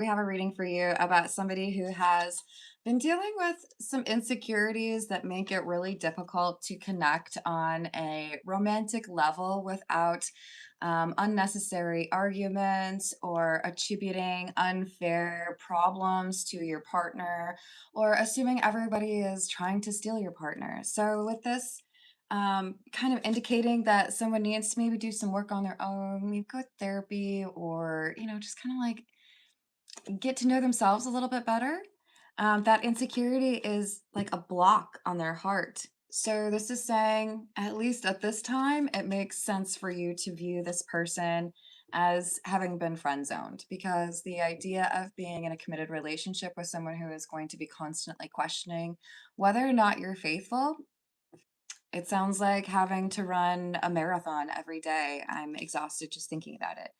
We have a reading for you about somebody who has been dealing with some insecurities that make it really difficult to connect on a romantic level without unnecessary arguments or attributing unfair problems to your partner or assuming everybody is trying to steal your partner. So, with this, kind of indicating that someone needs to maybe do some work on their own, maybe go to therapy, or just kind of like get to know themselves a little bit better. That insecurity is like a block on their heart. So, this is saying, at least at this time, it makes sense for you to view this person as having been friend zoned because the idea of being in a committed relationship with someone who is going to be constantly questioning whether or not you're faithful, it sounds like having to run a marathon every day. I'm exhausted just thinking about it.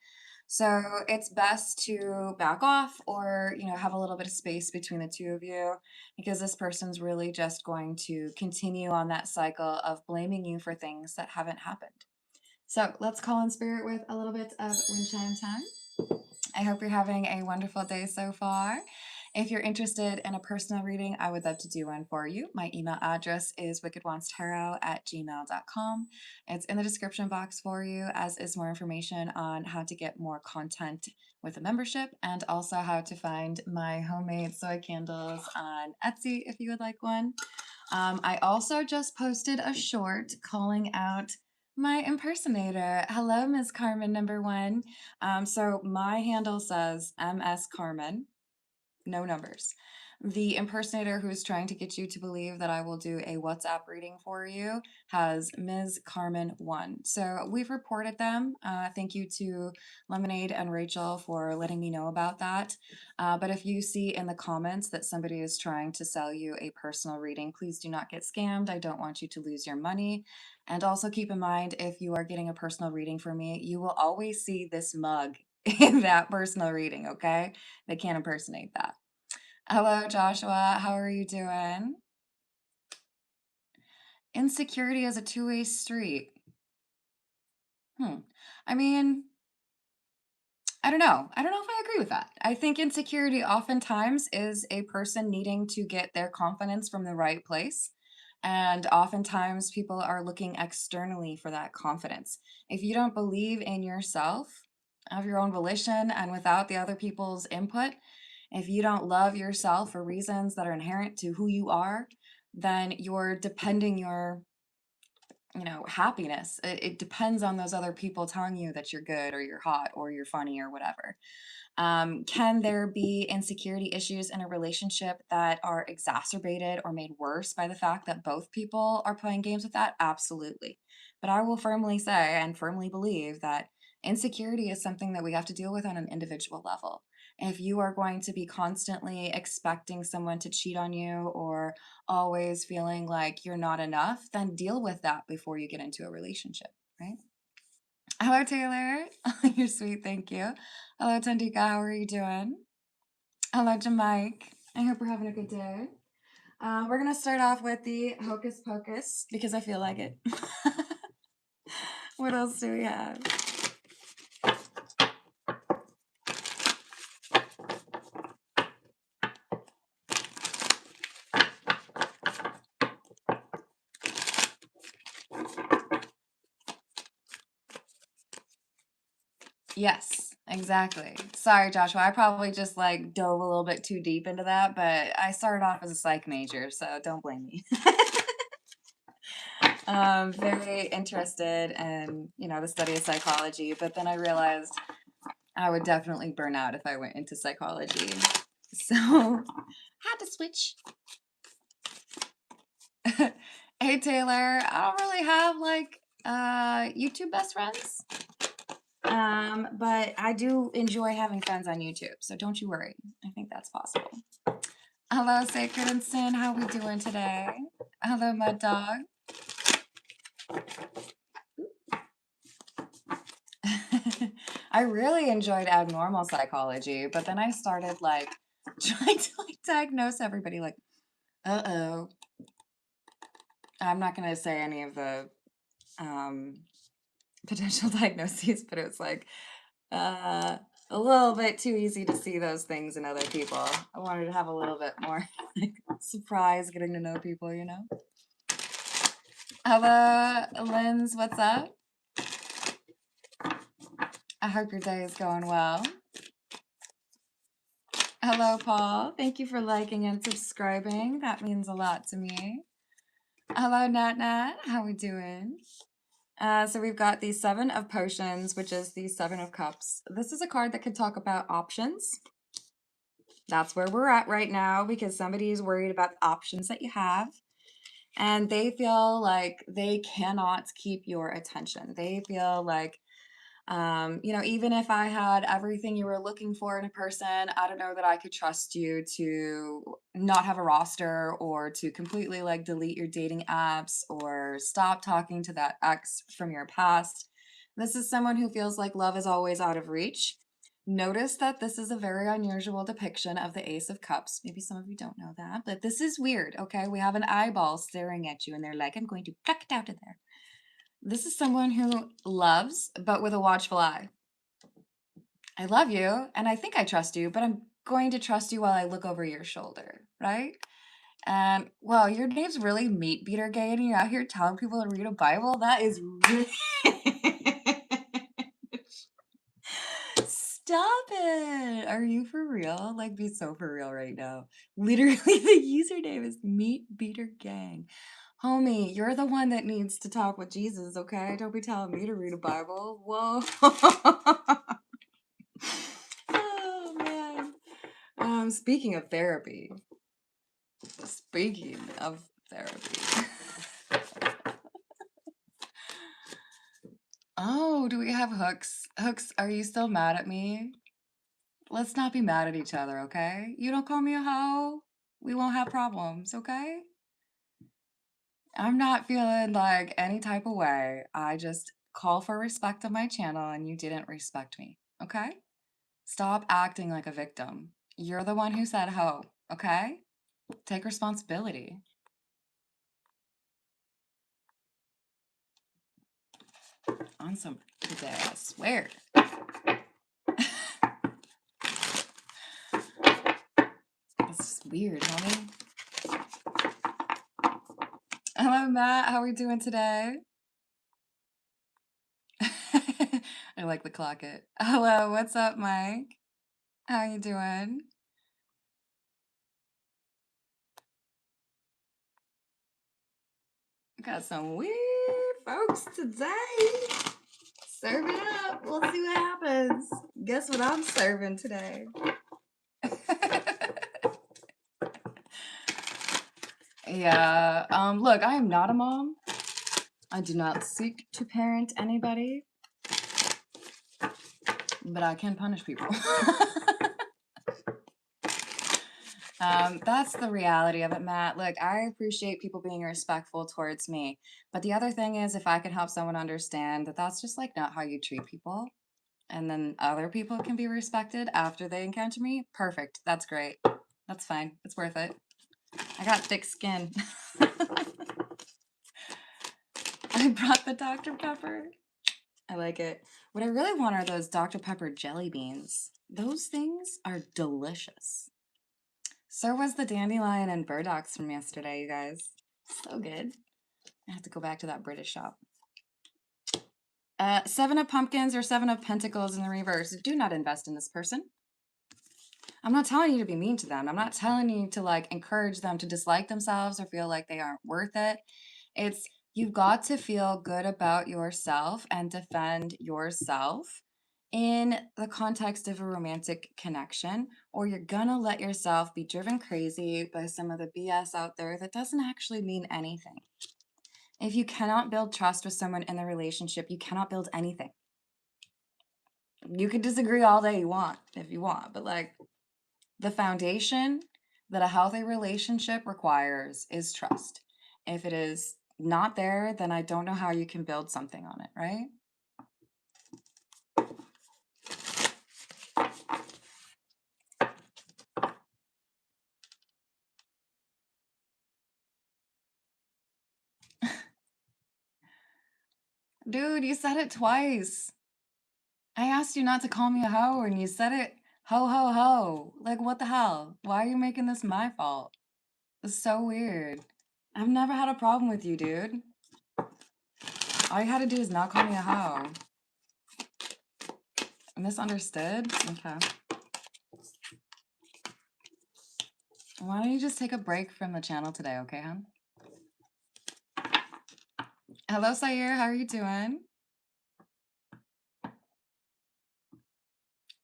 So it's best to back off or, have a little bit of space between the two of you because this person's really just going to continue on that cycle of blaming you for things that haven't happened. So let's call in spirit with a little bit of wind chime time. I hope you're having a wonderful day so far. If you're interested in a personal reading, I would love to do one for you. My email address is wickedwandstarot@gmail.com. It's in the description box for you, as is more information on how to get more content with a membership and also how to find my homemade soy candles on Etsy if you would like one. I also just posted a short calling out my impersonator. Hello, Miss Carmen number one. So my handle says MS Carmen, no numbers. The impersonator who's trying to get you to believe that I will do a WhatsApp reading for you has Ms. Carmen 1. So we've reported them. Thank you to Lemonade and Rachel for letting me know about that. But if you see in the comments that somebody is trying to sell you a personal reading, please do not get scammed. I don't want you to lose your money. And also keep in mind, if you are getting a personal reading from me, you will always see this mug in that personal reading, okay? They can't impersonate that. Hello, Joshua. How are you doing? Insecurity is a two-way street. Hmm. I mean, I don't know. I don't know if I agree with that. I think insecurity oftentimes is a person needing to get their confidence from the right place. And oftentimes people are looking externally for that confidence. If you don't believe in yourself of your own volition and without the other people's input, if you don't love yourself for reasons that are inherent to who you are, then you're depending your happiness. It depends on those other people telling you that you're good or you're hot or you're funny or whatever. Can there be insecurity issues in a relationship that are exacerbated or made worse by the fact that both people are playing games with that? Absolutely. But I will firmly say and firmly believe that insecurity is something that we have to deal with on an individual level. If you are going to be constantly expecting someone to cheat on you or always feeling like you're not enough, then deal with that before you get into a relationship, right? Hello, Taylor. You're sweet. Thank you. Hello, Tandika. How are you doing? Hello, Jamike. I hope you're having a good day. We're going to start off with the Hocus Pocus because I feel like it. What else do we have? Yes, exactly. Sorry, Joshua. I probably just like dove a little bit too deep into that, but I started off as a psych major, so don't blame me. Very interested in, the study of psychology, but then I realized I would definitely burn out if I went into psychology. So, had to switch. Hey Taylor, I don't really have like YouTube best friends. But I do enjoy having friends on YouTube, so don't you worry. I think that's possible. Hello, Sacred and Sin. How we doing today? Hello, Mud Dog. I really enjoyed abnormal psychology, but then I started like trying to like diagnose everybody like, uh-oh. I'm not gonna say any of the potential diagnoses, but it was like, uh a little bit too easy to see those things in other people. I wanted to have a little bit more like surprise getting to know people, you know? Hello, Linz, what's up? I hope your day is going well. Hello, Paul. Thank you for liking and subscribing. That means a lot to me. Hello, Nat Nat. How we doing? So we've got the Seven of Potions, which is the Seven of Cups. This is a card that could talk about options. That's where we're at right now because somebody is worried about the options that you have. And they feel like they cannot keep your attention. They feel like, even if I had everything you were looking for in a person, I don't know that I could trust you to not have a roster or to completely like delete your dating apps or stop talking to that ex from your past. This is someone who feels like love is always out of reach. Notice that this is a very unusual depiction of the Ace of Cups. Maybe some of you don't know that, but this is weird, okay? We have an eyeball staring at you and they're like, I'm going to pluck it out of there. This is someone who loves, but with a watchful eye. I love you and I think I trust you, but I'm going to trust you while I look over your shoulder, right? And well, your name's really meat beater gay and you're out here telling people to read a Bible. That is really Stop it. Are you for real? Like, be so for real right now. Literally, the username is Meat Beater Gang. Homie, you're the one that needs to talk with Jesus, okay? Don't be telling me to read a Bible. Whoa. Oh, man. Speaking of therapy. Speaking of therapy. Oh, do we have Hooks? Hooks, are you still mad at me? Let's not be mad at each other, okay? You don't call me a hoe, we won't have problems, okay? I'm not feeling like any type of way. I just call for respect on my channel and you didn't respect me, okay? Stop acting like a victim. You're the one who said hoe, okay? Take responsibility. On some today, I swear. It's weird, homie. Hello, Matt. How are we doing today? I like the clock it. Hello, what's up, Mike? How you doing? Got some weird folks today. Serve it up. We'll see what happens. Guess what I'm serving today? Yeah. Look, I am not a mom. I do not seek to parent anybody. But I can punish people. That's the reality of it, Matt. Look, I appreciate people being respectful towards me. But the other thing is, if I could help someone understand that that's just like not how you treat people, and then other people can be respected after they encounter me, perfect. That's great. That's fine. It's worth it. I got thick skin. I brought the Dr. Pepper. I like it. What I really want are those Dr. Pepper jelly beans. Those things are delicious. So was the dandelion and burdocks from yesterday, you guys. So good. I have to go back to that British shop. Seven of Pumpkins or Seven of Pentacles in the reverse. Do not invest in this person. I'm not telling you to be mean to them. I'm not telling you to like encourage them to dislike themselves or feel like they aren't worth it. It's you've got to feel good about yourself and defend yourself in the context of a romantic connection, or you're gonna let yourself be driven crazy by some of the BS out there that doesn't actually mean anything. If you cannot build trust with someone in the relationship, you cannot build anything. You can disagree all day you want if you want, but like the foundation that a healthy relationship requires is trust. If it is not there, then I don't know how you can build something on it, right? Dude, you said it twice. I asked you not to call me a hoe and you said it ho ho ho. Like, what the hell? Why are you making this my fault? It's so weird. I've never had a problem with you, dude. All you had to do is not call me a hoe. Misunderstood? Okay. Why don't you just take a break from the channel today, okay, hon? Hello, Sayer. How are you doing?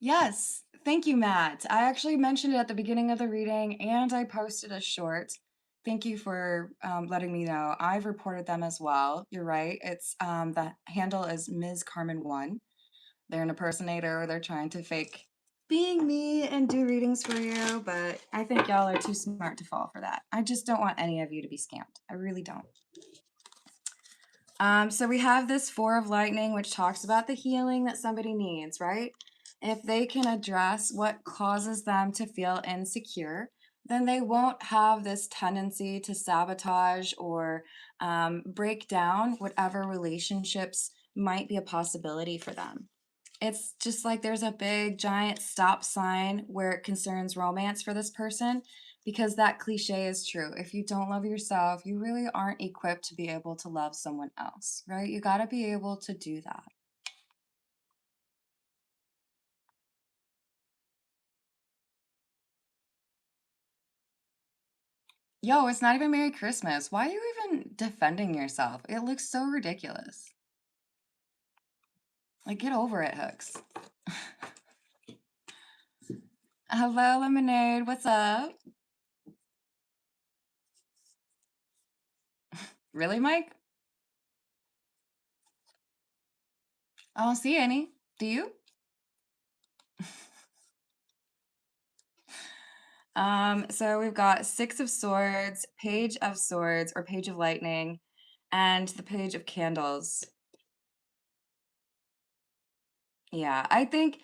Yes. Thank you, Matt. I actually mentioned it at the beginning of the reading and I posted a short. Thank you for letting me know. I've reported them as well. You're right. It's the handle is Ms. Carmen 1. They're an impersonator. They're trying to fake being me and do readings for you, but I think y'all are too smart to fall for that. I just don't want any of you to be scammed. I really don't. So we have this Four of Lightning, which talks about the healing that somebody needs, right? If they can address what causes them to feel insecure, then they won't have this tendency to sabotage or break down whatever relationships might be a possibility for them. It's just like there's a big giant stop sign where it concerns romance for this person because that cliche is true. If you don't love yourself, you really aren't equipped to be able to love someone else, right? You got to be able to do that. Yo, it's not even Merry Christmas. Why are you even defending yourself? It looks so ridiculous. Like, get over it, Hooks. Hello, Lemonade. What's up? Really, Mike? I don't see any. Do you? So we've got Six of Swords, Page of Swords, or Page of Lightning, and the Page of Candles. Yeah, I think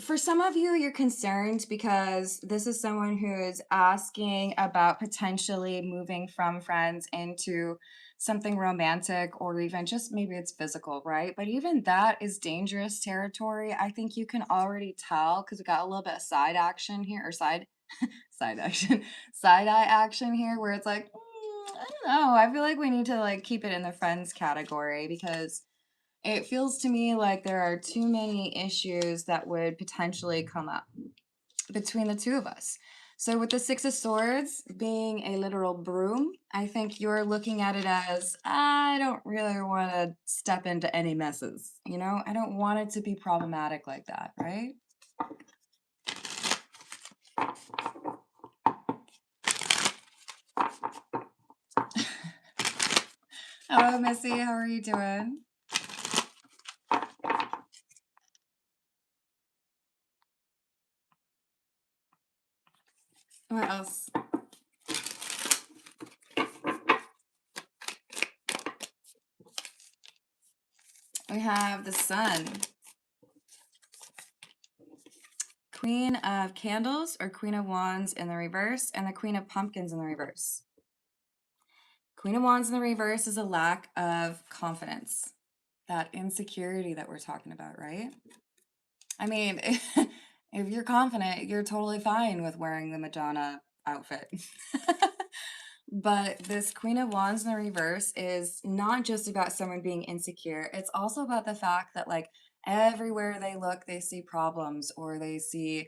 for some of you, you're concerned because this is someone who is asking about potentially moving from friends into something romantic or even just maybe it's physical, right? But even that is dangerous territory. I think you can already tell because we got a little bit of side action here, or side action, side eye action here, where it's like, I don't know. I feel like we need to like keep it in the friends category because it feels to me like there are too many issues that would potentially come up between the two of us. So, with the Six of Swords being a literal broom, I think you're looking at it as I don't really want to step into any messes. You know, I don't want it to be problematic like that, right? Hello, Missy. How are you doing? What else? We have the Sun, Queen of Candles or Queen of Wands in the reverse, and the Queen of Pumpkins in the reverse. Queen of Wands in the reverse is a lack of confidence, that insecurity that we're talking about, right? I mean, if you're confident, you're totally fine with wearing the Madonna outfit. But this Queen of Wands in the reverse is not just about someone being insecure, it's also about the fact that, like, everywhere they look, they see problems or they see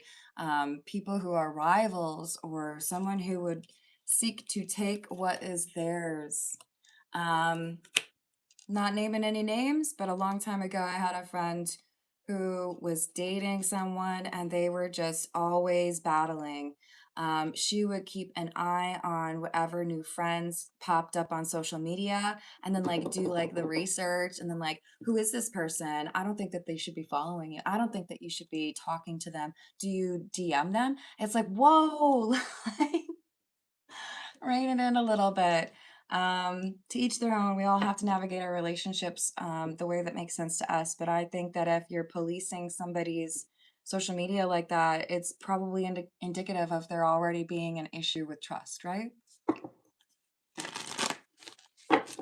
people who are rivals or someone who would seek to take what is theirs. Um, Not naming any names, but a long time ago, I had a friend who was dating someone and they were just always battling. She would keep an eye on whatever new friends popped up on social media and then like do like the research and then like, who is this person? I don't think that they should be following you. I don't think that you should be talking to them. Do you DM them? It's like, whoa, like, rein it in a little bit. To each their own. We all have to navigate our relationships the way that makes sense to us. But I think that if you're policing somebody's social media like that, it's probably indicative of there already being an issue with trust, right?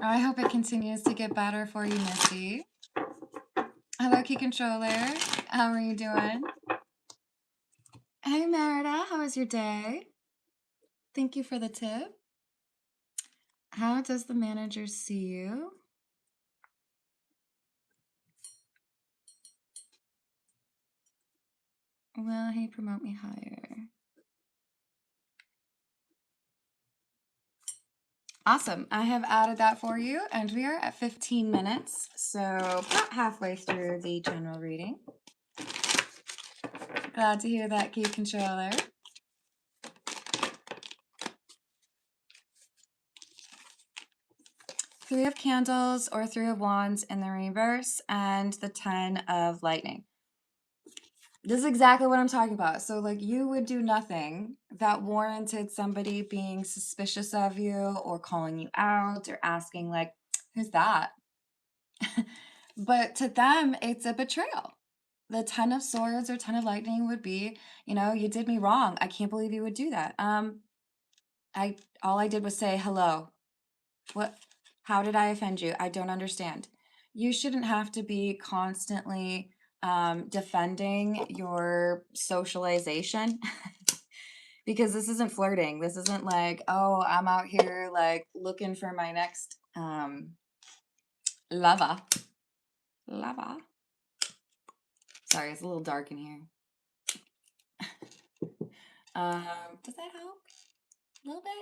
I hope it continues to get better for you, Missy. Hello, Key Controller. How are you doing? Hey, Merida. How was your day? Thank you for the tip. How does the manager see you? Will he promote me higher? Awesome. I have added that for you, and we are at 15 minutes, so about halfway through the general reading. Glad to hear that, Key Controller. Three of Candles or Three of Wands in the reverse, and the 10 of Lightning. This is exactly what I'm talking about. So, like, you would do nothing that warranted somebody being suspicious of you or calling you out or asking, like, who's that? But to them, it's a betrayal. The 10 of Swords or 10 of Lightning would be, you did me wrong. I can't believe you would do that. All I did was say hello. What? How did I offend you? I don't understand. You shouldn't have to be constantly defending your socialization because this isn't flirting. This isn't like, oh, I'm out here like looking for my next lover. Sorry, it's a little dark in here. Does that help? A little bit?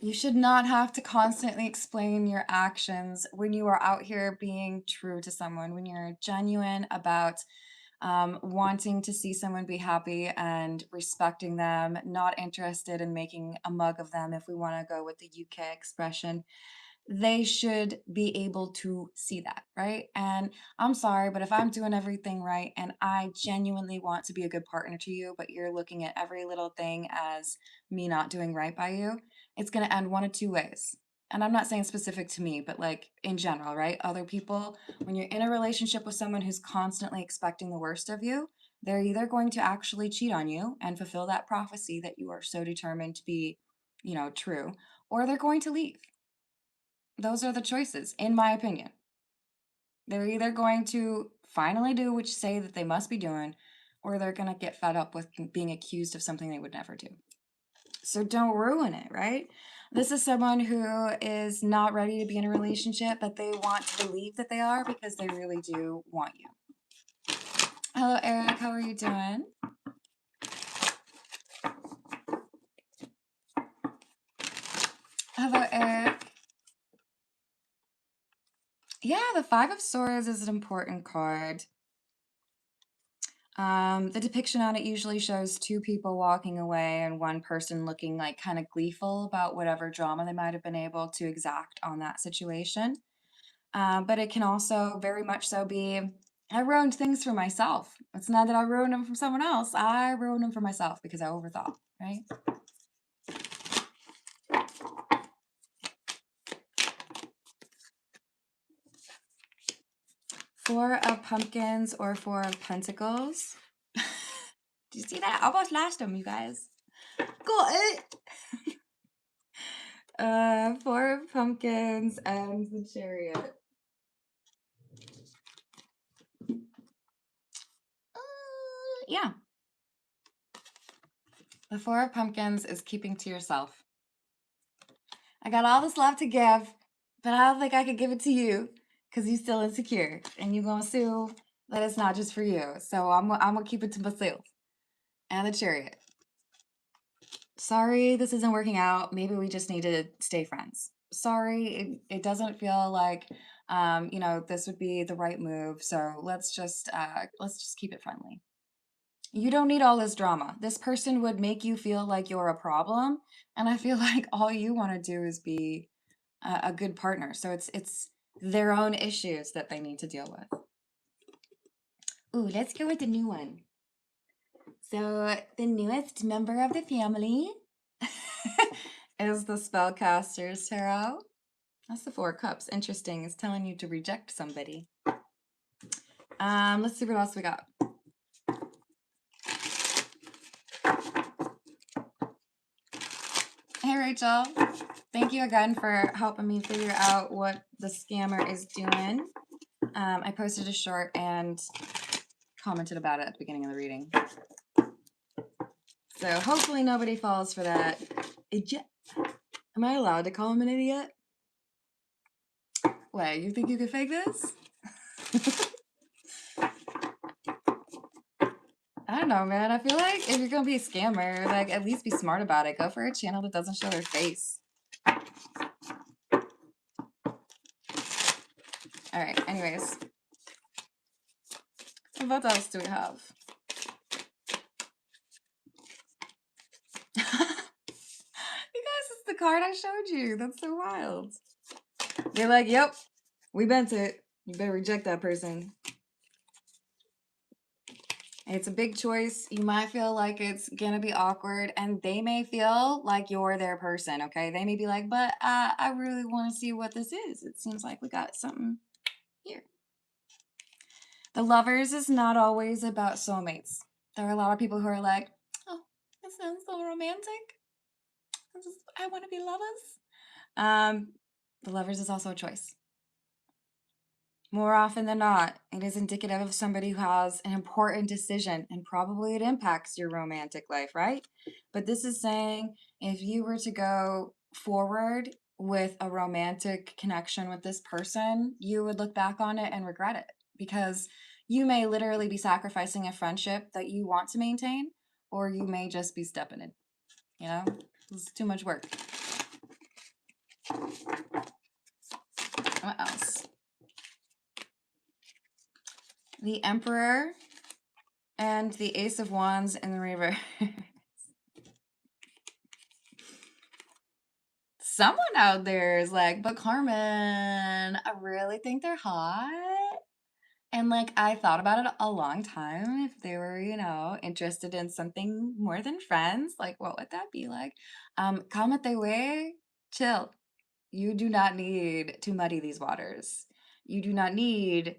You should not have to constantly explain your actions when you are out here being true to someone, when you're genuine about wanting to see someone be happy and respecting them, not interested in making a mug of them, if we want to go with the UK expression. They should be able to see that, right? And I'm sorry, but if I'm doing everything right and I genuinely want to be a good partner to you, but you're looking at every little thing as me not doing right by you, it's going to end one of two ways. And I'm not saying specific to me, but like in general, right? Other people, when you're in a relationship with someone who's constantly expecting the worst of you, they're either going to actually cheat on you and fulfill that prophecy that you are so determined to be, true, or they're going to leave. Those are the choices, in my opinion. They're either going to finally do what you say that they must be doing, or they're going to get fed up with being accused of something they would never do. So don't ruin it, right? This is someone who is not ready to be in a relationship, but they want to believe that they are because they really do want you. Hello, Eric. How are you doing? Hello, Eric. Yeah, the Five of Swords is an important card. The depiction on it usually shows two people walking away and one person looking like kind of gleeful about whatever drama they might have been able to exact on that situation. But it can also very much so be, I ruined things for myself. It's not that I ruined them from someone else. I ruined them for myself because I overthought, right? Four of Pumpkins or Four of Pentacles. Do you see that? I almost lost them, you guys. Got it. Four of Pumpkins and the Chariot. Yeah. The Four of Pumpkins is keeping to yourself. I got all this love to give, but I don't think I could give it to you because you're still insecure and you're going to assume that it's not just for you. So I'm going to keep it to myself. And the Chariot. Sorry, this isn't working out. Maybe we just need to stay friends. Sorry, it doesn't feel like, this would be the right move. So let's just keep it friendly. You don't need all this drama. This person would make you feel like you're a problem, and I feel like all you want to do is be a good partner. So it's their own issues that they need to deal with. Ooh, let's go with the new one. So the newest member of the family is the Spellcaster's Tarot. That's the Four of Cups. Interesting. It's telling you to reject somebody. Let's see what else we got. Hey, Rachel. Thank you again for helping me figure out what the scammer is doing. I posted a short and commented about it at the beginning of the reading. So hopefully nobody falls for that. Am I allowed to call him an idiot? Wait, you think you could fake this? I don't know, man. I feel like if you're gonna be a scammer, like, at least be smart about it. Go for a channel that doesn't show their face. Alright, anyways. What else do we have? You guys, it's the card I showed you. That's so wild. They're like, yep, we bent it. You better reject that person. It's a big choice. You might feel like it's gonna be awkward, and they may feel like you're their person, okay? They may be like, but I really want to see what this is. It seems like we got something here. The Lovers is not always about soulmates. There are a lot of people who are like, oh, this sounds so romantic. I want to be lovers. The Lovers is also a choice. More often than not, it is indicative of somebody who has an important decision, and probably it impacts your romantic life, right? But this is saying if you were to go forward with a romantic connection with this person, you would look back on it and regret it, because you may literally be sacrificing a friendship that you want to maintain, or you may just be stepping in. You know, it's too much work. What else? The Emperor and the Ace of Wands in the reverse. Someone out there is like, but Carmen, I really think they're hot. And like, I thought about it a long time. If they were, you know, interested in something more than friends, like, what would that be like? Calmate way, chill. You do not need to muddy these waters. You do not need,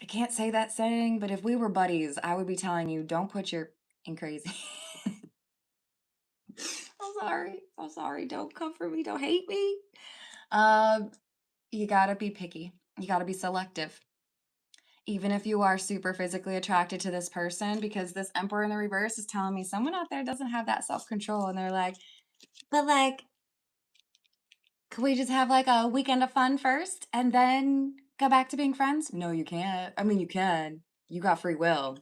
I can't say that saying, but if we were buddies, I would be telling you, don't put your in crazy. I'm sorry. I'm sorry. Don't come for me. Don't hate me. You gotta be picky. You gotta be selective. Even if you are super physically attracted to this person, because this Emperor in the reverse is telling me someone out there doesn't have that self-control, and they're like, but like, can we just have like a weekend of fun first and then go back to being friends? No, you can't. I mean, you can. You got free will,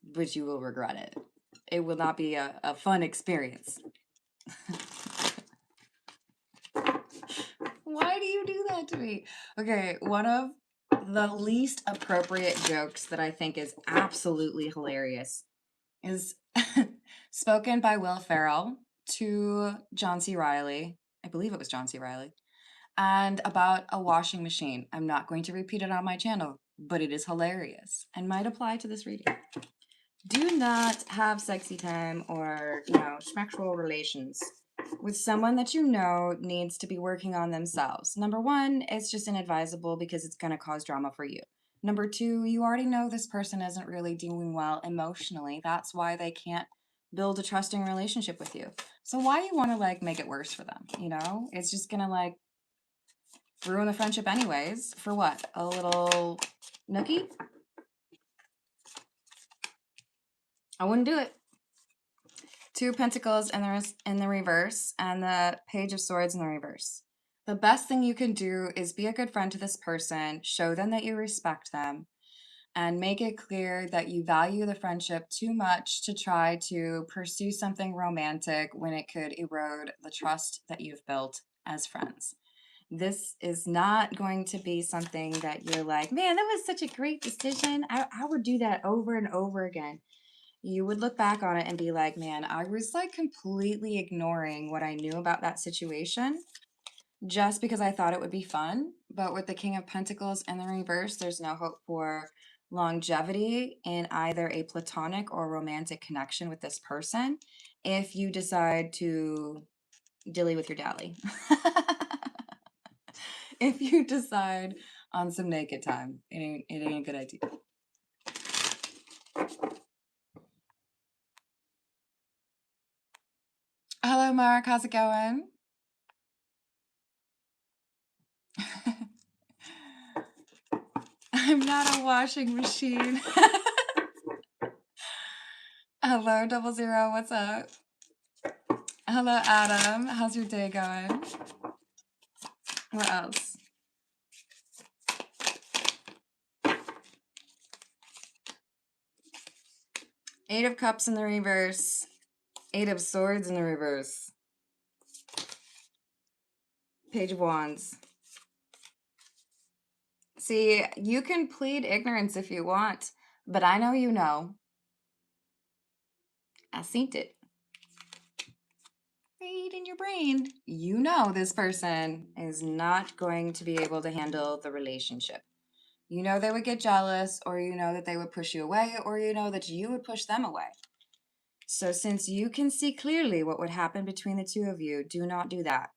but you will regret it. It will not be a fun experience. Why do you do that to me? Okay, one of the least appropriate jokes that I think is absolutely hilarious is spoken by Will Ferrell to John C. Reilly. I believe it was John C. Reilly. And about a washing machine. I'm not going to repeat it on my channel, but it is hilarious and might apply to this reading. Do not have sexy time or, you know, sexual relations with someone that you know needs to be working on themselves. Number one, it's just inadvisable because it's going to cause drama for you. Number two, you already know this person isn't really doing well emotionally. That's why they can't build a trusting relationship with you. So why you want to like make it worse for them? You know, it's just going to like ruin the friendship anyways. For what? A little nookie? I wouldn't do it. Two of Pentacles in the reverse, and the Page of Swords in the reverse. The best thing you can do is be a good friend to this person, show them that you respect them, and make it clear that you value the friendship too much to try to pursue something romantic when it could erode the trust that you've built as friends. This is not going to be something that you're like, man, that was such a great decision. I would do that over and over again. You would look back on it and be like, man, I was like completely ignoring what I knew about that situation just because I thought it would be fun. But with the King of Pentacles in the reverse, there's no hope for longevity in either a platonic or romantic connection with this person if you decide to dilly with your dally. If you decide on some naked time, it ain't a good idea. Hello, Mark. How's it going? I'm not a washing machine. Hello, 00. What's up? Hello, Adam. How's your day going? What else? Eight of Cups in the reverse. Eight of Swords in the reverse. Page of Wands. See, you can plead ignorance if you want, but I know you know. I seen it. Right in your brain. You know this person is not going to be able to handle the relationship. You know they would get jealous, or you know that they would push you away, or you know that you would push them away. So since you can see clearly what would happen between the two of you, do not do that.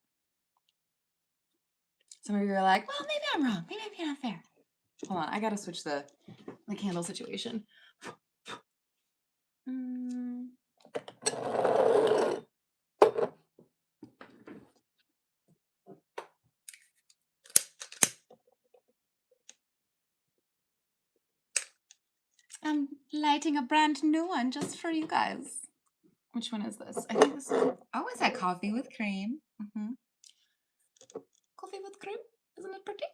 Some of you are like, well, maybe I'm wrong. Maybe I'm being unfair. Hold on, I gotta switch the candle situation. I'm lighting a brand new one just for you guys. Which one is this? I think this is... Oh, is that coffee with cream? Coffee with cream? Isn't it pretty?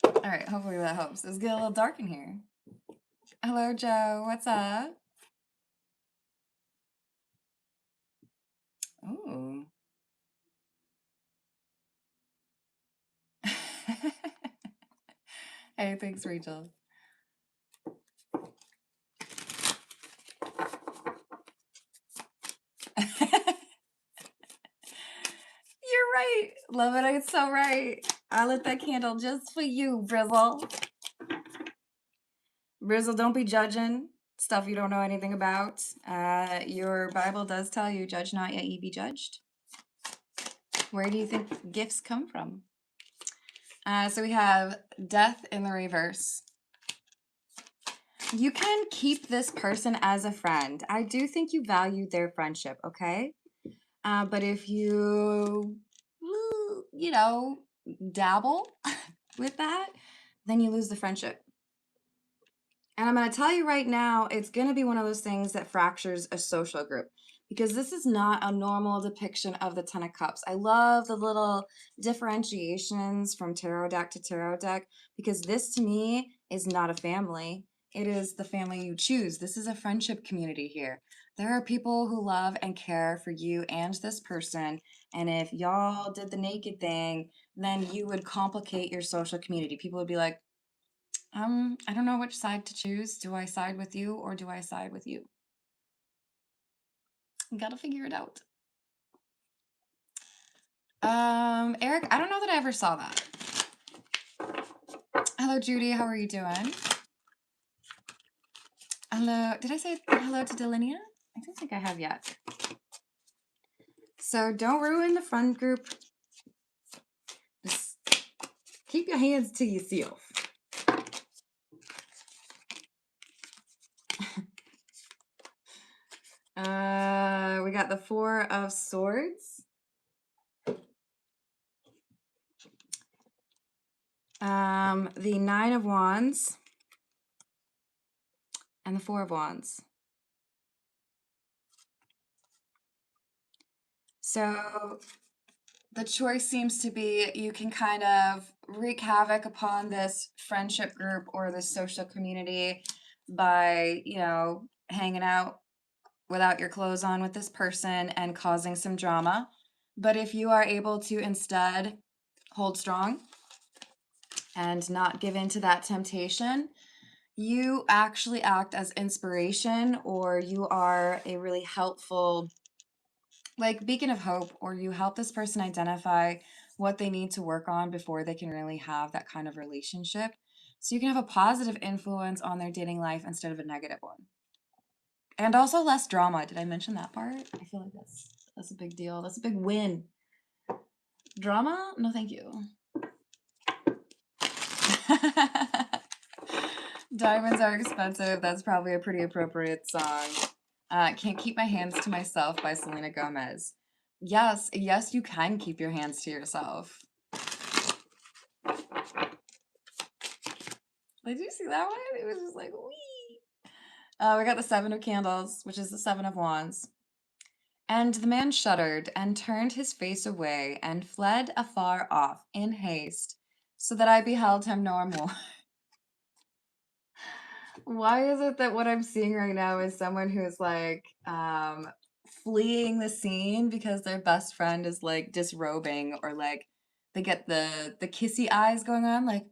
All right, hopefully that helps. Let's get a little dark in here. Hello, Joe. What's up? Ooh. Hey, thanks, Rachel. You're right. Love it. It's so right. I lit that candle just for you, Brizzle. Brizzle, don't be judging stuff you don't know anything about. Your Bible does tell you, judge not, yet ye be judged. Where do you think gifts come from? So we have Death in the reverse. You can keep this person as a friend. I do think you value their friendship, okay? But if you dabble with that, then you lose the friendship. And I'm going to tell you right now, it's going to be one of those things that fractures a social group, because this is not a normal depiction of the Ten of Cups. I love the little differentiations from tarot deck to tarot deck, because this to me is not a family. It is the family you choose. This is a friendship community here. There are people who love and care for you and this person. And if y'all did the naked thing, then you would complicate your social community. People would be like, I don't know which side to choose. Do I side with you or do I side with you? You gotta figure it out. Eric, I don't know that I ever saw that. Hello, Judy. How are you doing? Hello. Did I say hello to Delinia? I don't think I have yet. So don't ruin the fun group. Just keep your hands to yourself. We got the Four of Swords. The Nine of Wands. And the Four of Wands. So the choice seems to be you can kind of wreak havoc upon this friendship group or this social community by, hanging out without your clothes on with this person and causing some drama. But if you are able to instead hold strong and not give in to that temptation, you actually act as inspiration, or you are a really helpful beacon of hope, or you help this person identify what they need to work on before they can really have that kind of relationship. So you can have a positive influence on their dating life instead of a negative one. And also less drama. Did I mention that part? I feel like that's a big deal. That's a big win. Drama? No, thank you. Diamonds are expensive. That's probably a pretty appropriate song. Can't Keep My Hands to Myself by Selena Gomez. Yes, you can keep your hands to yourself. Did you see that one? It was just like, wee. We got the Seven of Candles, which is the Seven of Wands. And the man shuddered and turned his face away and fled afar off in haste, so that I beheld him no more. Why is it that what I'm seeing right now is someone who is like fleeing the scene because their best friend is like disrobing, or like they get the kissy eyes going on, like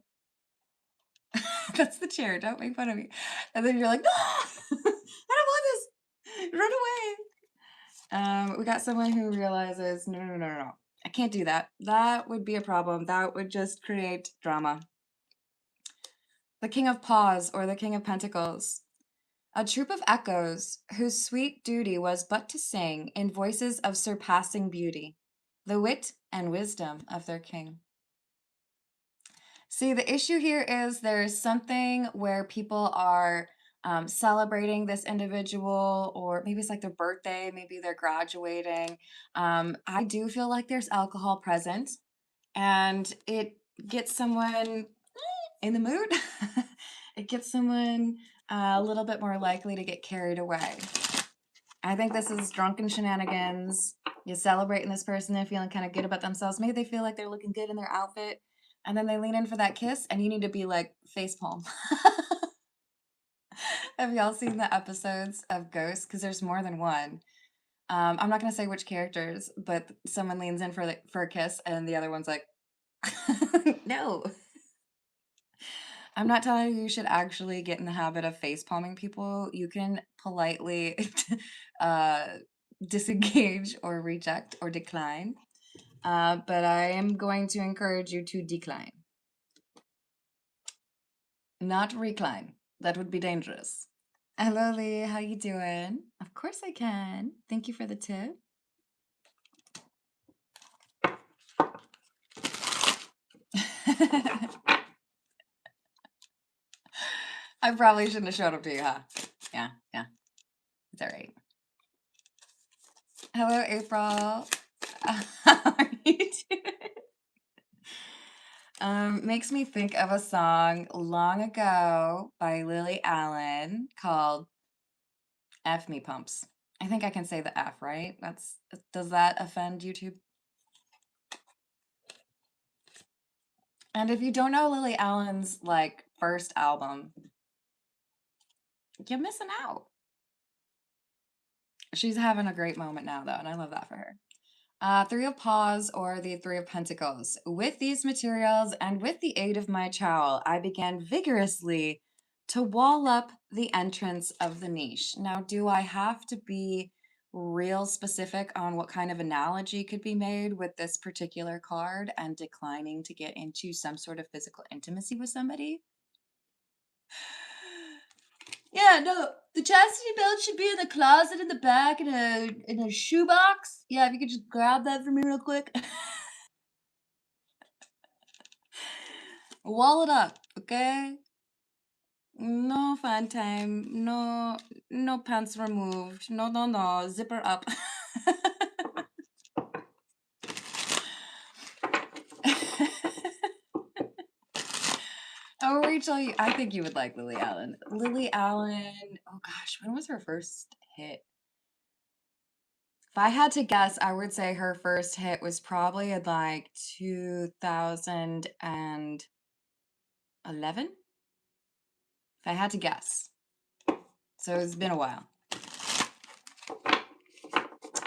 that's the chair, don't make fun of me. And then you're like, no, I don't want this. Run away. We got someone who realizes, no, no, no, no, no. I can't do that. That would be a problem. That would just create drama. The King of Paws, or the King of Pentacles. A troop of echoes, whose sweet duty was but to sing in voices of surpassing beauty, the wit and wisdom of their king. See, the issue here is there's something where people are celebrating this individual, or maybe it's like their birthday, maybe they're graduating. I do feel like there's alcohol present, and it gets someone in the mood. It gets someone a little bit more likely to get carried away. I think this is drunken shenanigans. You're celebrating this person, they're feeling kind of good about themselves. Maybe they feel like they're looking good in their outfit, and then they lean in for that kiss, and you need to be like facepalm. Have y'all seen the episodes of Ghost? Because there's more than one. I'm not gonna say which characters, but someone leans in for a kiss, and the other one's like, no. I'm not telling you should actually get in the habit of face palming people. You can politely uh, disengage or reject or decline. But I am going to encourage you to decline. Not recline. That would be dangerous. Hello, Lee. How you doing? Of course I can. Thank you for the tip. I probably shouldn't have showed up to you, huh? Yeah. It's all right. Hello, April. How are you doing? Makes me think of a song long ago by Lily Allen called F Me Pumps. I think I can say the F, right? Does that offend YouTube? And if you don't know Lily Allen's like first album, you're missing out. She's having a great moment now though, and I love that for her. Three of Paws, or the Three of Pentacles. With these materials and with the aid of my trowel, I began vigorously to wall up the entrance of the niche. Now, do I have to be real specific on what kind of analogy could be made with this particular card and declining to get into some sort of physical intimacy with somebody? Yeah, no, the chastity belt should be in the closet in the back in a shoebox. Yeah, if you could just grab that for me real quick. Wall it up, okay? No fun time. No pants removed. No. Zipper up. Oh, Rachel, I think you would like Lily Allen. Lily Allen, oh gosh, when was her first hit? If I had to guess, I would say her first hit was probably in like 2011. If I had to guess. So it's been a while.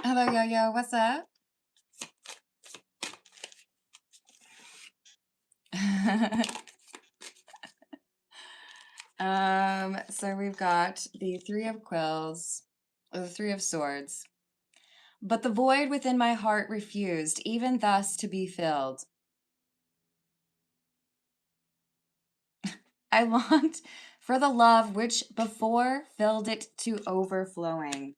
Hello, Yo-Yo, what's up? So we've got the Three of Quills, or the Three of Swords. But the void within my heart refused, even thus, to be filled. I longed for the love which before filled it to overflowing.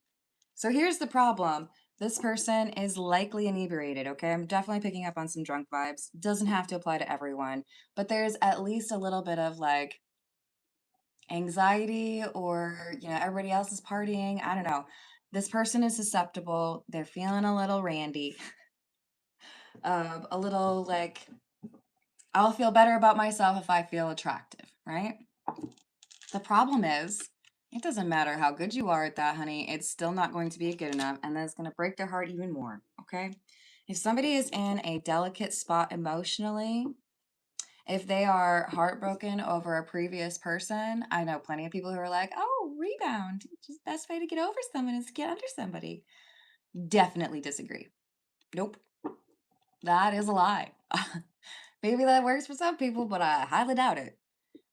So here's the problem. This person is likely inebriated, okay? I'm definitely picking up on some drunk vibes. Doesn't have to apply to everyone, but there's at least a little bit of like anxiety, or everybody else is partying. I don't know. This person is susceptible. They're feeling a little randy. A little like, I'll feel better about myself if I feel attractive, right? The problem is, it doesn't matter how good you are at that, honey. It's still not going to be good enough, and that's going to break their heart even more, okay? If somebody is in a delicate spot emotionally, if they are heartbroken over a previous person, I know plenty of people who are like, oh, rebound. Just best way to get over someone is to get under somebody. Definitely disagree. Nope. That is a lie. Maybe that works for some people, but I highly doubt it.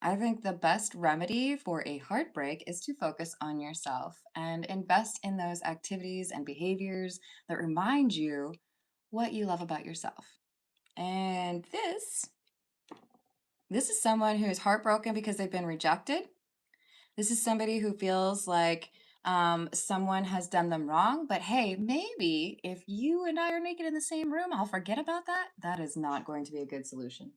I think the best remedy for a heartbreak is to focus on yourself and invest in those activities and behaviors that remind you what you love about yourself. And this is someone who is heartbroken because they've been rejected. This is somebody who feels like someone has done them wrong. But hey, maybe if you and I are naked in the same room, I'll forget about that. That is not going to be a good solution.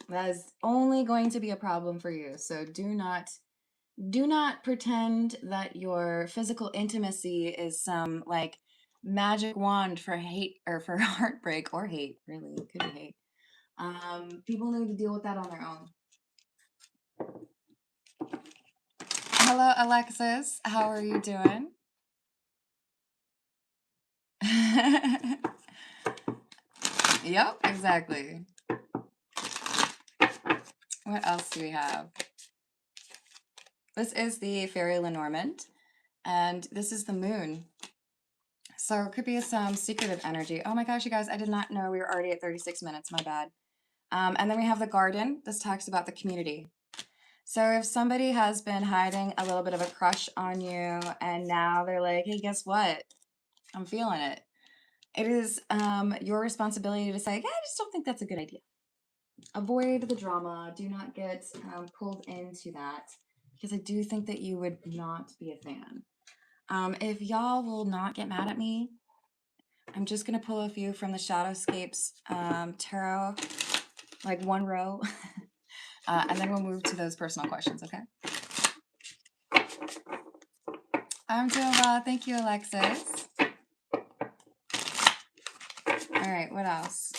That is only going to be a problem for you. So do not pretend that your physical intimacy is some like magic wand for hate or for heartbreak or hate. Really, it could be hate. People need to deal with that on their own. Hello, Alexis. How are you doing? Yep, exactly. What else do we have? This is the Fairy Lenormand, and this is the moon. So it could be some secretive energy. Oh my gosh, you guys, I did not know we were already at 36 minutes. My bad. And then we have the garden. This talks about the community. So if somebody has been hiding a little bit of a crush on you and now they're like, hey, guess what? I'm feeling it. It is your responsibility to say, yeah, I just don't think that's a good idea. Avoid the drama. Do not get pulled into that because I do think that you would not be a fan. If y'all will not get mad at me, I'm just going to pull a few from the Shadowscapes tarot, like one row, and then we'll move to those personal questions, okay? I'm doing well. Thank you, Alexis. All right, what else?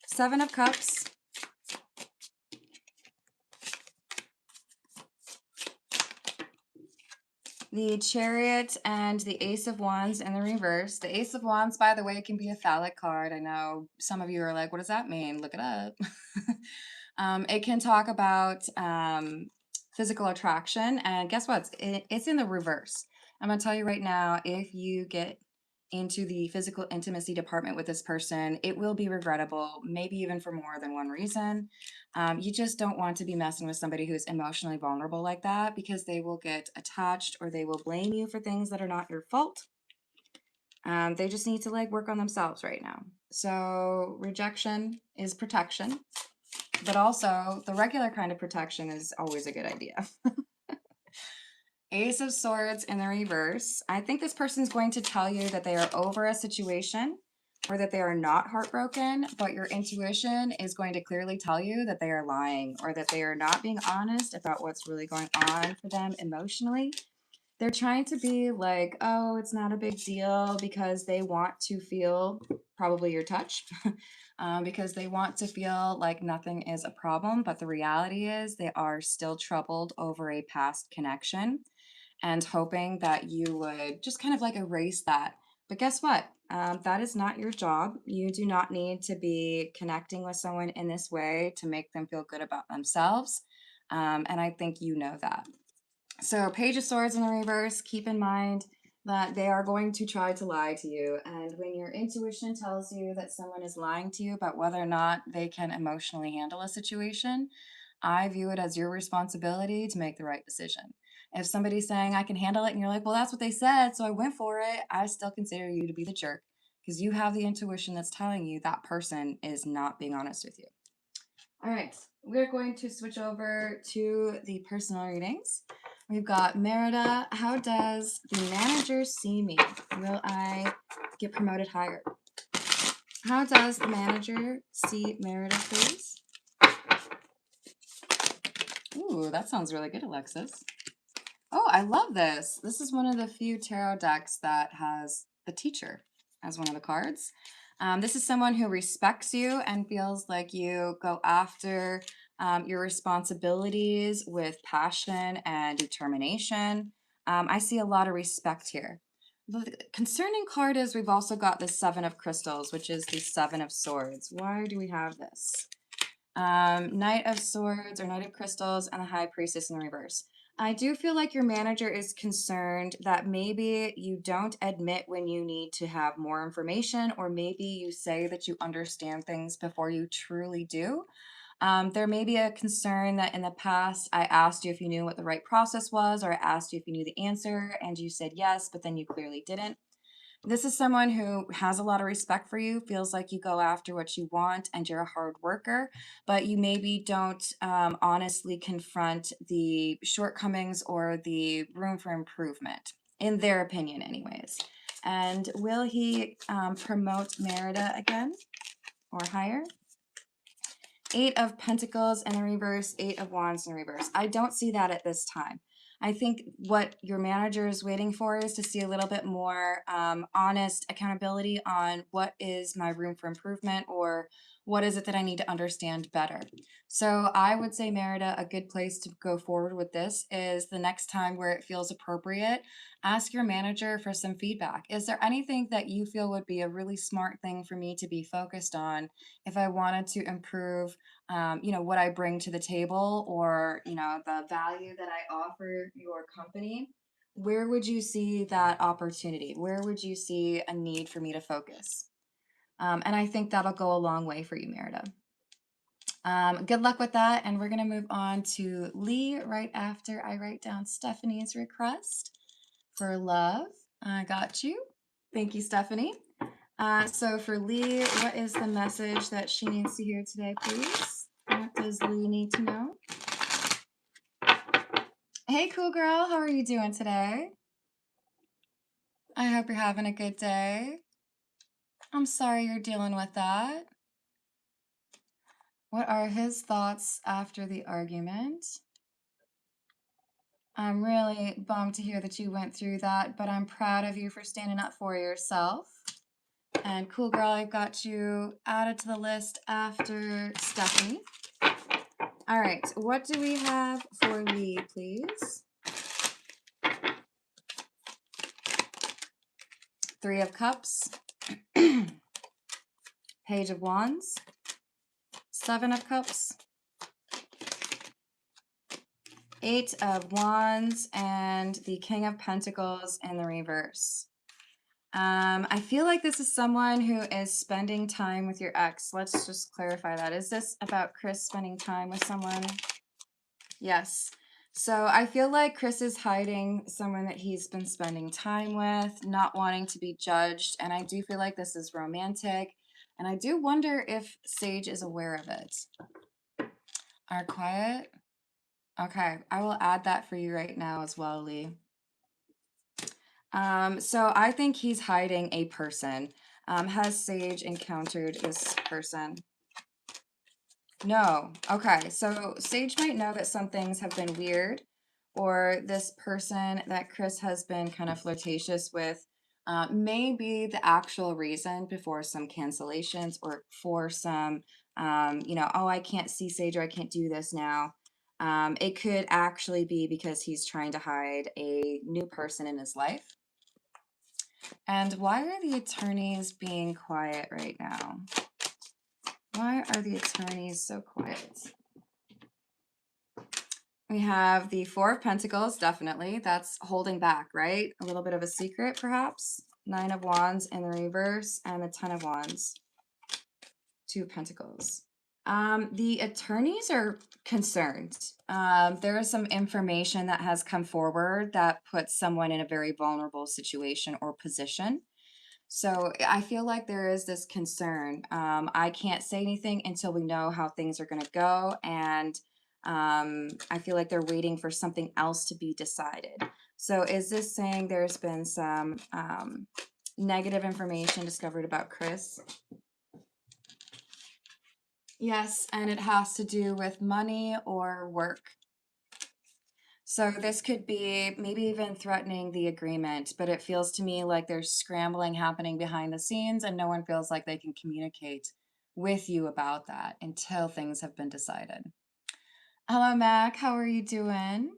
Seven of Cups. The Chariot and the Ace of Wands in the reverse. The Ace of Wands, by the way, can be a phallic card. I know some of you are like, what does that mean? Look it up. It can talk about physical attraction. And guess what? It's in the reverse. I'm going to tell you right now, if you get into the physical intimacy department with this person, it will be regrettable, maybe even for more than one reason. You just don't want to be messing with somebody who's emotionally vulnerable like that because they will get attached or they will blame you for things that are not your fault. They just need to like work on themselves right now. So rejection is protection, but also the regular kind of protection is always a good idea. Ace of Swords in the reverse. I think this person's going to tell you that they are over a situation or that they are not heartbroken, but your intuition is going to clearly tell you that they are lying or that they are not being honest about what's really going on for them emotionally. They're trying to be like, oh, it's not a big deal because they want to feel probably your touch because they want to feel like nothing is a problem. But the reality is they are still troubled over a past connection and hoping that you would just kind of like erase that. But guess what? That is not your job. You do not need to be connecting with someone in this way to make them feel good about themselves. And I think you know that. So, Page of Swords in the reverse, keep in mind that they are going to try to lie to you. And when your intuition tells you that someone is lying to you about whether or not they can emotionally handle a situation, I view it as your responsibility to make the right decision. If somebody's saying, I can handle it, and you're like, well, that's what they said, so I went for it, I still consider you to be the jerk because you have the intuition that's telling you that person is not being honest with you. All right, we're going to switch over to the personal readings. We've got Merida. How does the manager see me? Will I get promoted higher? How does the manager see Merida, please? Ooh, that sounds really good, Alexis. Oh, I love this. This is one of the few tarot decks that has the teacher as one of the cards. This is someone who respects you and feels like you go after your responsibilities with passion and determination. I see a lot of respect here. The concerning card is we've also got the Seven of Crystals, which is the Seven of Swords. Why do we have this? Knight of Swords or Knight of Crystals and the High Priestess in the reverse. I do feel like your manager is concerned that maybe you don't admit when you need to have more information, or maybe you say that you understand things before you truly do. There may be a concern that in the past I asked you if you knew what the right process was, or I asked you if you knew the answer and you said yes, but then you clearly didn't. This is someone who has a lot of respect for you, feels like you go after what you want and you're a hard worker, but you maybe don't honestly confront the shortcomings or the room for improvement, in their opinion, anyways. And will he promote Merida again or higher? Eight of Pentacles in the reverse, Eight of Wands in the reverse. I don't see that at this time. I think what your manager is waiting for is to see a little bit more honest accountability on what is my room for improvement, or what is it that I need to understand better. So I would say, Merida, a good place to go forward with this is the next time where it feels appropriate, ask your manager for some feedback. Is there anything that you feel would be a really smart thing for me to be focused on if I wanted to improve what I bring to the table, or, the value that I offer your company? Where would you see that opportunity? Where would you see a need for me to focus? And I think that'll go a long way for you, Merida. Good luck with that. And we're going to move on to Lee right after I write down Stephanie's request for love. I got you. Thank you, Stephanie. So for Lee, what is the message that she needs to hear today, please? What does Lee need to know? Hey, cool girl. How are you doing today? I hope you're having a good day. I'm sorry you're dealing with that. What are his thoughts after the argument? I'm really bummed to hear that you went through that, but I'm proud of you for standing up for yourself. And cool girl, I've got you added to the list after Stephanie. All right, what do we have for Lee, please? Three of Cups, Page of Wands, Seven of Cups, Eight of Wands, and the King of Pentacles in the reverse. I feel like this is someone who is spending time with your ex. Let's just clarify that. Is this about Chris spending time with someone? Yes. So I feel like Chris is hiding someone that he's been spending time with, not wanting to be judged. And I do feel like this is romantic. And I do wonder if Sage is aware of it. Are quiet? Okay, I will add that for you right now as well, Lee. So I think he's hiding a person. Has Sage encountered this person? No. Okay, so Sage might know that some things have been weird, or this person that Chris has been kind of flirtatious with may be the actual reason before some cancellations, or for some, oh, I can't see Sage, or I can't do this now. It could actually be because he's trying to hide a new person in his life. And why are the attorneys being quiet right now? Why are the attorneys so quiet? We have the Four of Pentacles, definitely. That's holding back, right? A little bit of a secret, perhaps. Nine of Wands in the reverse, and the Ten of Wands. Two of Pentacles. The attorneys are concerned. There is some information that has come forward that puts someone in a very vulnerable situation or position. So I feel like there is this concern. I can't say anything until we know how things are going to go. And I feel like they're waiting for something else to be decided. So is this saying there's been some negative information discovered about Chris? Yes, and it has to do with money or work. So this could be maybe even threatening the agreement, but it feels to me like there's scrambling happening behind the scenes, and no one feels like they can communicate with you about that until things have been decided. Hello, Mac. How are you doing?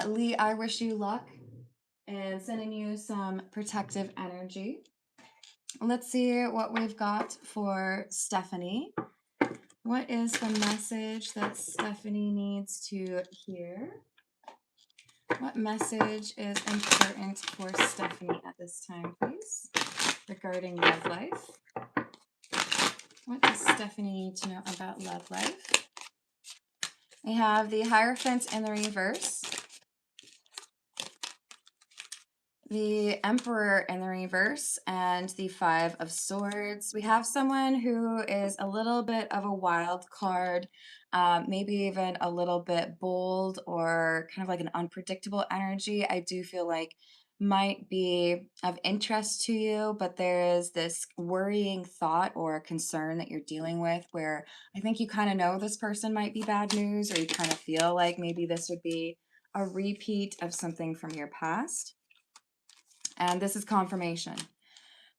Lee, I wish you luck and sending you some protective energy. Let's see what we've got for Stephanie. What is the message that Stephanie needs to hear? What message is important for Stephanie at this time, please, regarding love life? What does Stephanie need to know about love life? We have the Hierophant in the reverse, the Emperor in the reverse, and the Five of Swords. We have someone who is a little bit of a wild card, maybe even a little bit bold or kind of like an unpredictable energy. I do feel like might be of interest to you, but there is this worrying thought or concern that you're dealing with where I think you kind of know this person might be bad news, or you kind of feel like maybe this would be a repeat of something from your past. And this is confirmation.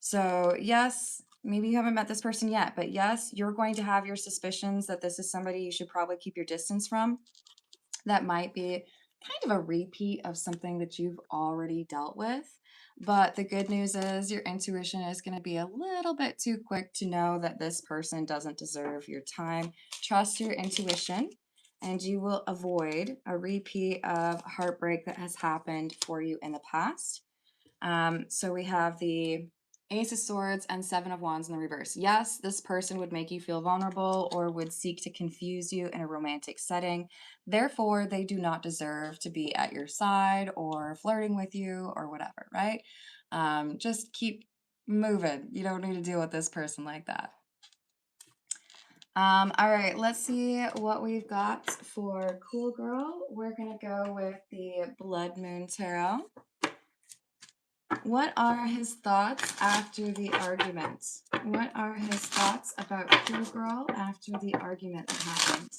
So, yes, maybe you haven't met this person yet, but yes, you're going to have your suspicions that this is somebody you should probably keep your distance from. That might be kind of a repeat of something that you've already dealt with. But the good news is your intuition is going to be a little bit too quick to know that this person doesn't deserve your time. Trust your intuition, and you will avoid a repeat of heartbreak that has happened for you in the past. So we have the Ace of Swords and Seven of Wands in the reverse. Yes, this person would make you feel vulnerable or would seek to confuse you in a romantic setting. Therefore, they do not deserve to be at your side or flirting with you or whatever, right? Just keep moving. You don't need to deal with this person like that. All right, let's see what we've got for Cool Girl. We're going to go with the Blood Moon Tarot. What are his thoughts after the argument? What are his thoughts about Cool Girl after the argument that happened?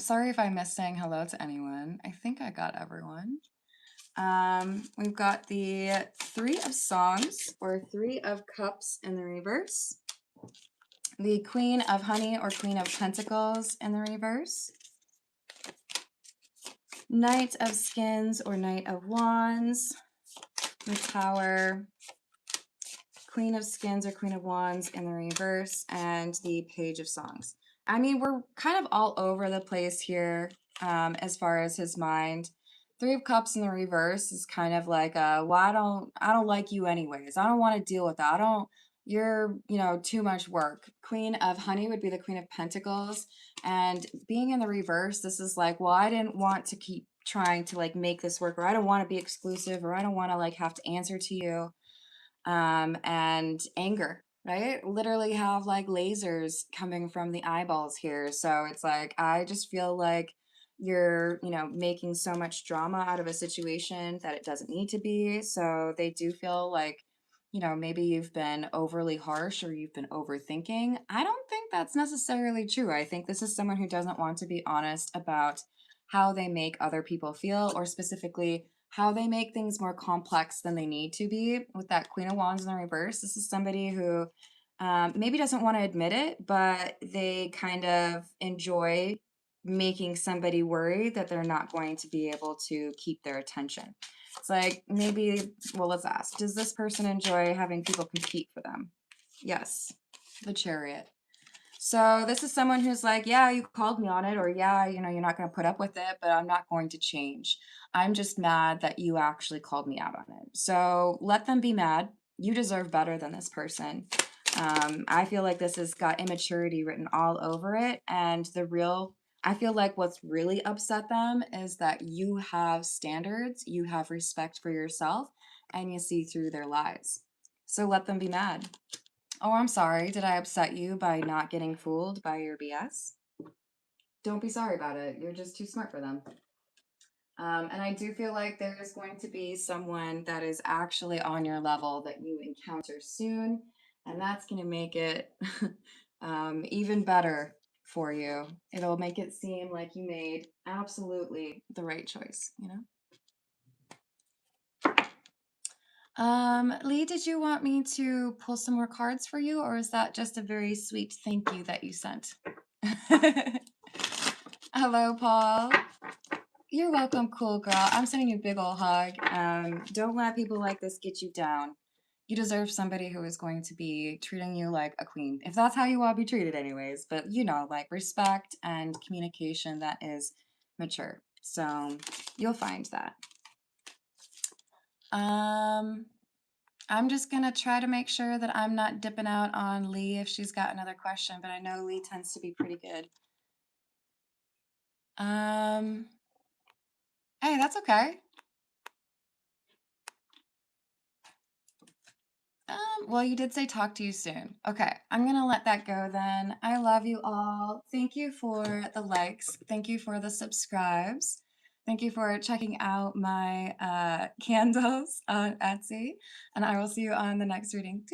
Sorry if I missed saying hello to anyone. I think I got everyone. We've got the Three of Songs or Three of Cups in the reverse. The Queen of Honey or Queen of Pentacles in the reverse. Knight of Skins or Knight of Wands. The Tower. Queen of Skins or Queen of Wands in the reverse, and the Page of Songs. I mean, we're kind of all over the place here as far as his mind. Three of Cups in the reverse is kind of like, well, I don't like you anyways. I don't want to deal with that. You're, too much work. Queen of Honey would be the Queen of Pentacles, and being in the reverse, this is like, well, I didn't want to keep trying to like make this work, or I don't want to be exclusive, or I don't want to like have to answer to you. And anger, right? Literally have like lasers coming from the eyeballs here. So it's like, I just feel like you're, making so much drama out of a situation that it doesn't need to be. So they do feel like, maybe you've been overly harsh or you've been overthinking. I don't think that's necessarily true. I think this is someone who doesn't want to be honest about how they make other people feel, or specifically how they make things more complex than they need to be. With that Queen of Wands in the reverse, this is somebody who maybe doesn't want to admit it, but they kind of enjoy making somebody worry that they're not going to be able to keep their attention. It's like, maybe, well, let's ask, does this person enjoy having people compete for them? Yes, the Chariot. So this is someone who's like, yeah, you called me on it, or yeah, you're not going to put up with it, but I'm not going to change. I'm just mad that you actually called me out on it. So let them be mad. You deserve better than this person. I feel like this has got immaturity written all over it. And I feel like what's really upset them is that you have standards, you have respect for yourself, and you see through their lies. So let them be mad. Oh, I'm sorry. Did I upset you by not getting fooled by your BS? Don't be sorry about it. You're just too smart for them. And I do feel like there is going to be someone that is actually on your level that you encounter soon, and that's going to make it even better for you. It'll make it seem like you made absolutely the right choice, Lee, did you want me to pull some more cards for you, or is that just a very sweet thank you that you sent? Hello, Paul. You're welcome, cool girl. I'm sending you a big ol' hug. Don't let people like this get you down. You deserve somebody who is going to be treating you like a queen, if that's how you want to be treated, anyways. But like respect and communication that is mature. So you'll find that. Um, I'm just gonna try to make sure that I'm not dipping out on Lee if she's got another question, but I know Lee tends to be pretty good. Um, hey, that's okay. Well, you did say talk to you soon. Okay, I'm gonna let that go then. I love you all. Thank you for the likes. Thank you for the subscribes. Thank you for checking out my candles on Etsy. And I will see you on the next reading. Toodles.